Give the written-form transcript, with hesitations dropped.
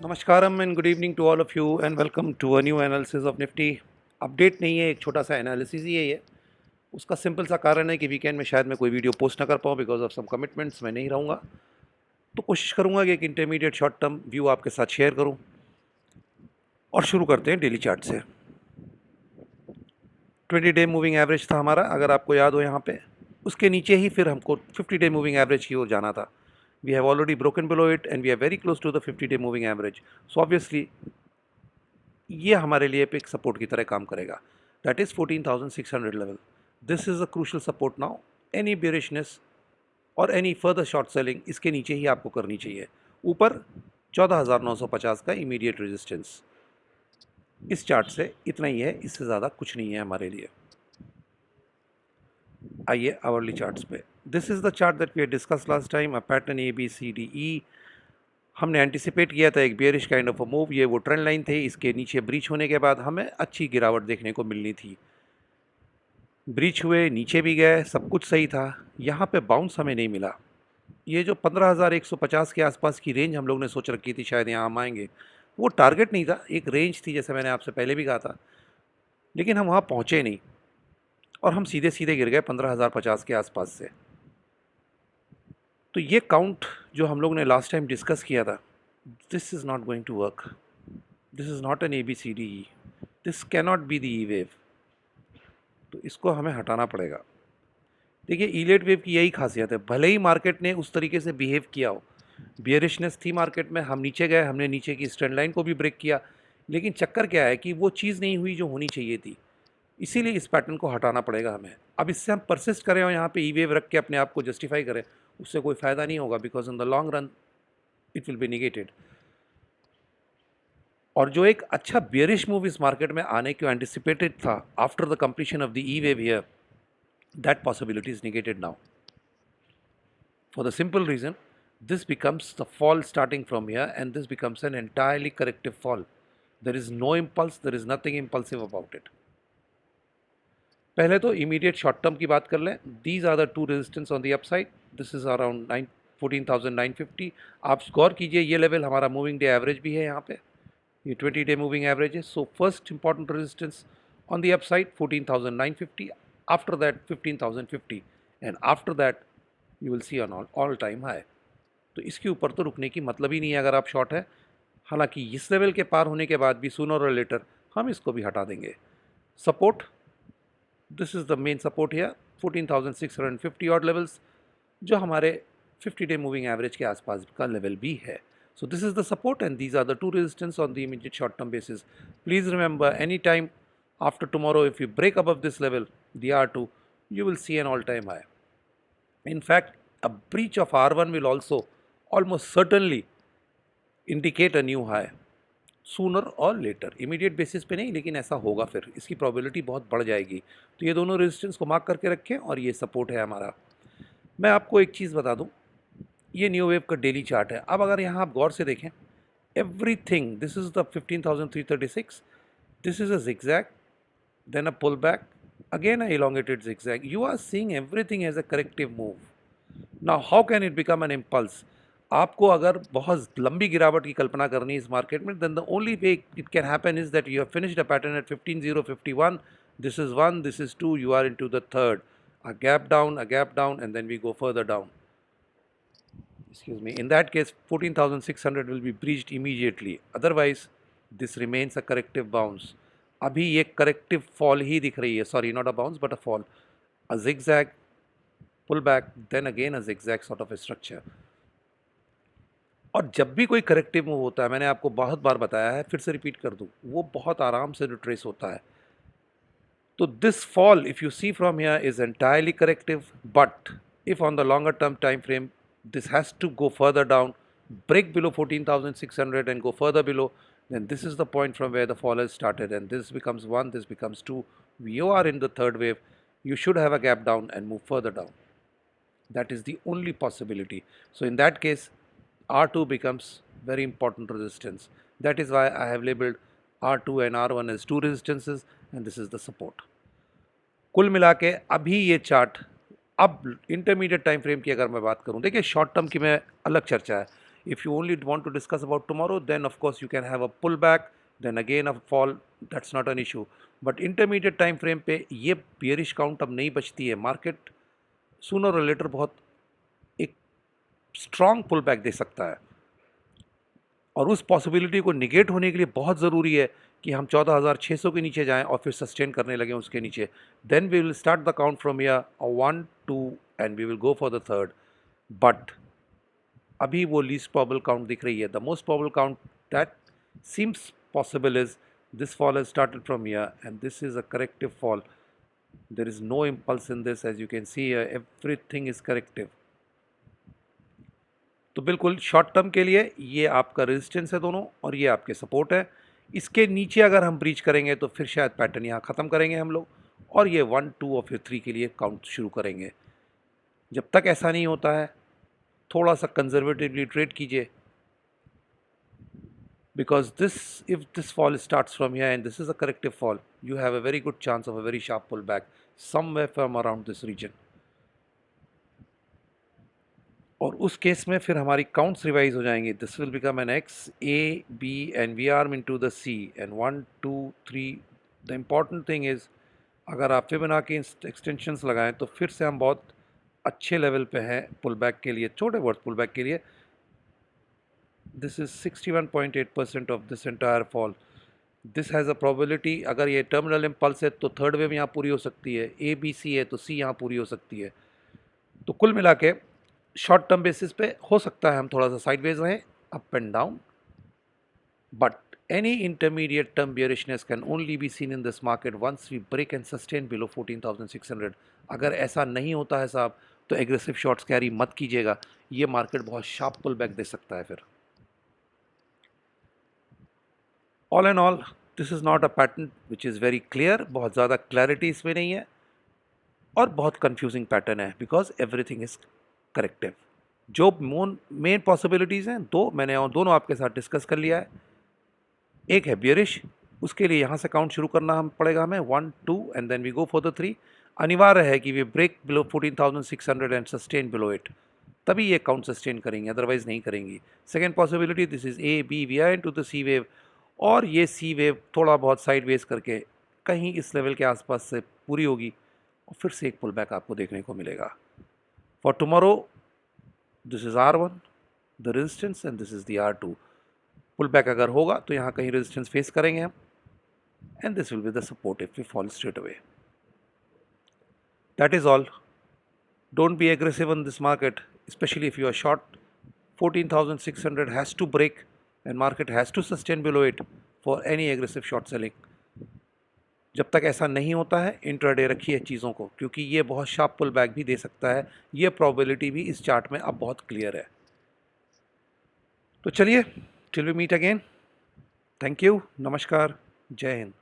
Namaskaram and good evening to all of you and welcome to a new analysis of Nifty. Update नहीं है, एक छोटा सा analysis ही है ये। उसका सिंपल सा कारण है कि वीकेंड में शायद मैं कोई वीडियो पोस्ट ना कर पाऊँ बिकॉज ऑफ सम कमिटमेंट्स, मैं नहीं रहूँगा। तो कोशिश करूँगा कि एक इंटरमीडिएट शॉर्ट टर्म व्यू आपके साथ शेयर करूँ। और शुरू करते हैं डेली चार्ट से। 20 डे मूविंग एवरेज था हमारा, अगर आपको याद हो यहाँ पे। उसके नीचे ही फिर हमको 50 डे मूविंग एवरेज की ओर जाना था। We have already broken below it and we are very close to the 50 day moving average. So obviously ये हमारे लिए एक सपोर्ट की तरह काम करेगा। That is 14,600 level. This is a crucial support now. Any bearishness और any further short selling इसके नीचे ही आपको करनी चाहिए। ऊपर 14,950 का इमीडिएट रेजिस्टेंस। इस चार्ट से इतना ही है, इससे ज़्यादा कुछ नहीं है हमारे लिए। आइए आवरली चार्ट्स पे। This is the chart that we had discuss last time, a pattern ABCDE। हमने एंटिसिपेट किया था एक bearish kind of a move. ये वो ट्रेंड लाइन थे, इसके नीचे ब्रीच होने के बाद हमें अच्छी गिरावट देखने को मिलनी थी। ब्रीच हुए, नीचे भी गए, सब कुछ सही था। यहाँ पे बाउंस हमें नहीं मिला। ये जो 15,150 के आसपास की रेंज हम लोग ने सोच रखी थी शायद यहाँ हम आएंगे, वो टारगेट नहीं था, एक रेंज थी जैसे मैंने आपसे पहले भी कहा था। लेकिन हम वहाँ पहुँचे नहीं और हम सीधे सीधे गिर गए 15,050 के आसपास से। तो ये काउंट जो हम लोग ने लास्ट टाइम डिस्कस किया था, this is not going to work. This is not an ABCDE, this cannot be the E wave. तो इसको हमें हटाना पड़ेगा। देखिए ईलेट वेव की यही खासियत है, भले ही मार्केट ने उस तरीके से बिहेव किया हो, बियरिशनेस थी मार्केट में, हम नीचे गए, हमने नीचे की स्ट्रेंड लाइन को भी ब्रेक किया, लेकिन चक्कर क्या है कि वो चीज़ नहीं हुई जो होनी चाहिए थी। इसीलिए इस पैटर्न को हटाना पड़ेगा हमें। अब इससे हम परसिस्ट करें और यहाँ पे ई वेव रख के अपने आप को जस्टिफाई करें, उससे कोई फ़ायदा नहीं होगा, because in the long run it will be negated. और जो एक अच्छा बियरिश मूव इस मार्केट में आने को एंटिसिपेटेड था after the completion of the E wave here, that possibility is negated now for the simple reason this becomes the fall starting from here and this becomes an entirely corrective fall. There is no impulse, there is nothing impulsive about it. पहले तो immediate short term की बात कर लें। These are the two resistance on the upside. This is around 14,950। आप गौर कीजिए, ये level हमारा मूविंग डे एवरेज भी है यहाँ पे, ये 20 डे मूविंग एवरेज है। So first important resistance on the upside 14,950, after that 15,050 and after that you will see on all time high. तो इसके ऊपर तो रुकने की मतलब ही नहीं है अगर आप शॉर्ट है। हालांकि इस लेवल के पार होने के बाद भी सूनर और लेटर हम इसको भी हटा देंगे। Support, this is the main support here, 14,650 odd levels, जो हमारे 50 डे मूविंग एवरेज के आसपास का लेवल भी है। So this is the support and these are the two resistance on the immediate short term basis. Please remember, any time after tomorrow if you break above this level, the R2, you will see an all-time high. In fact, a breach of R1 will also almost certainly indicate a new high sooner और letter, immediate basis पे नहीं, लेकिन ऐसा होगा, फिर इसकी probability बहुत बढ़ जाएगी। तो ये दोनों रेजिस्टेंस को मार्क करके रखें और ये सपोर्ट है हमारा। मैं आपको एक चीज़ बता दूं, ये न्यू वेव का डेली चार्ट है। अब अगर यहाँ आप गौर से देखें, everything, this is the 15,336, this is a zigzag, then a pullback, again a elongated zigzag. You are seeing everything as a corrective move. Now how can it become an impulse? आपको अगर बहुत लंबी गिरावट की कल्पना करनी है इस मार्केट में, then the only way it can happen is that you have finished a pattern at 15,051. This is one, this is two, you are into the third. A gap down, and then we go further down. Excuse me. In that case, 14,600 will be breached immediately. Otherwise, this remains a corrective bounce. अभी ये corrective fall ही दिख रही है, sorry not a bounce but a fall, a zigzag, pull back, then again a zigzag sort of structure. और जब भी कोई corrective move होता है, मैंने आपको बहुत बार बताया है, फिर से रिपीट कर दूं, वो बहुत आराम से रिट्रेस होता है। तो this fall if you see from here is entirely corrective, but if on the longer term time frame this has to go further down, break below 14,600 and go further below, then this is the point from where the fall has started, and this becomes 1, this becomes 2, you are in the third wave, you should have a gap down and move further down. That is the only possibility. So in that case, R2 becomes very important resistance. That is why I have labeled R2 and R1 as two resistances, and this is the support. कुल मिला के अभी ये chart, अब intermediate time frame की अगर मैं बात करूं, देखिए शॉर्ट टर्म की मैं अलग चर्चा है, If you only want to discuss about tomorrow, then of course you can have a pullback, then again a fall. That's not an issue. But intermediate time frame पे ये bearish count अब नहीं बचती है. मार्केट sooner or later बहुत एक strong pull back दे सकता है, और उस पॉसिबिलिटी को निगेट होने के लिए बहुत ज़रूरी है कि हम 14,600 के नीचे जाएं और फिर सस्टेन करने लगें उसके नीचे. Then we will start the count from here 1 2 and we will go for the third. But अभी वो लीस्ट प्रॉबल काउंट दिख रही है. The most probable count that seems possible is this fall has started from here and this is a corrective fall. There is no impulse in this, as you can see everything is corrective. तो बिल्कुल short term के लिए ये आपका resistance है दोनों, और ये आपके सपोर्ट है. इसके नीचे अगर हम ब्रीच करेंगे तो फिर शायद पैटर्न यहाँ ख़त्म करेंगे हम लोग, और ये 1 2 और फिर 3 के लिए काउंट शुरू करेंगे. जब तक ऐसा नहीं होता है थोड़ा सा कंजर्वेटिवली ट्रेड कीजिए, because if this fall starts from here and this is a corrective fall, you have a very good chance of a very sharp pull back somewhere from around this region. और उस case में फिर हमारी counts revise हो जाएंगे. This will become an X A B and we are into the C and 1 2 3. The important thing is अगर आप Fibonacci extensions लगाएं तो फिर से हम बहुत अच्छे लेवल पे हैं पुल बैक के लिए, छोटे बहुत पुल बैक के लिए. This is 61.8% of this entire fall. This has a probability, अगर ये टर्मिनल इम्पल्स है तो थर्ड वेव यहाँ पूरी हो सकती है, ए बी सी है तो सी यहाँ पूरी हो सकती है. तो कुल मिला के शॉर्ट टर्म बेसिस पे हो सकता है हम थोड़ा सा साइडवेज रहें, up and down, but any intermediate term bearishness can only be seen in this market once we break and sustain below 14,600. अगर ऐसा नहीं होता है साहब तो एग्रेसिव शॉर्ट्स कैरी मत कीजिएगा, ये मार्केट बहुत शार्प पुल बैक दे सकता है फिर. All and all this is not a pattern which is very clear. बहुत ज़्यादा क्लैरिटी इसमें नहीं है और बहुत कंफ्यूजिंग पैटर्न है बिकॉज एवरीथिंग इज करेक्टिव. जो मेन पॉसिबिलिटीज़ हैं दो मैंने दोनों आपके साथ डिस्कस कर लिया है. एक है बियरिश, उसके लिए यहाँ से काउंट शुरू करना हम पड़ेगा हमें 1 2 and then we go for the 3. अनिवार्य है कि we break below 14,600 and sustain below it, तभी ये काउंट सस्टेन करेंगे, अदरवाइज नहीं करेंगी. Second possibility, this is A B we are into the C wave, और ये सी वेव थोड़ा बहुत साइडवेज करके कहीं इस लेवल के आसपास से पूरी होगी और फिर से एक पुल बैक आपको देखने को मिलेगा. For tomorrow this is R1 the resistance and this is the R2. Pull back अगर होगा तो यहाँ कहीं रेजिस्टेंस फेस करेंगे हम, and this will be the support if we fall straight away. That is all. Don't be aggressive in this market, especially if you are short. 14,600 has to break and market has to sustain below it for any aggressive short selling. जब तक ऐसा नहीं होता है intraday रखिए चीज़ों को, क्योंकि ये बहुत शार्प पुल बैक भी दे सकता है. ये प्रोबेबिलिटी भी इस चार्ट में अब बहुत क्लियर है. तो चलिए, till we meet again, thank you, नमस्कार, जय हिंद.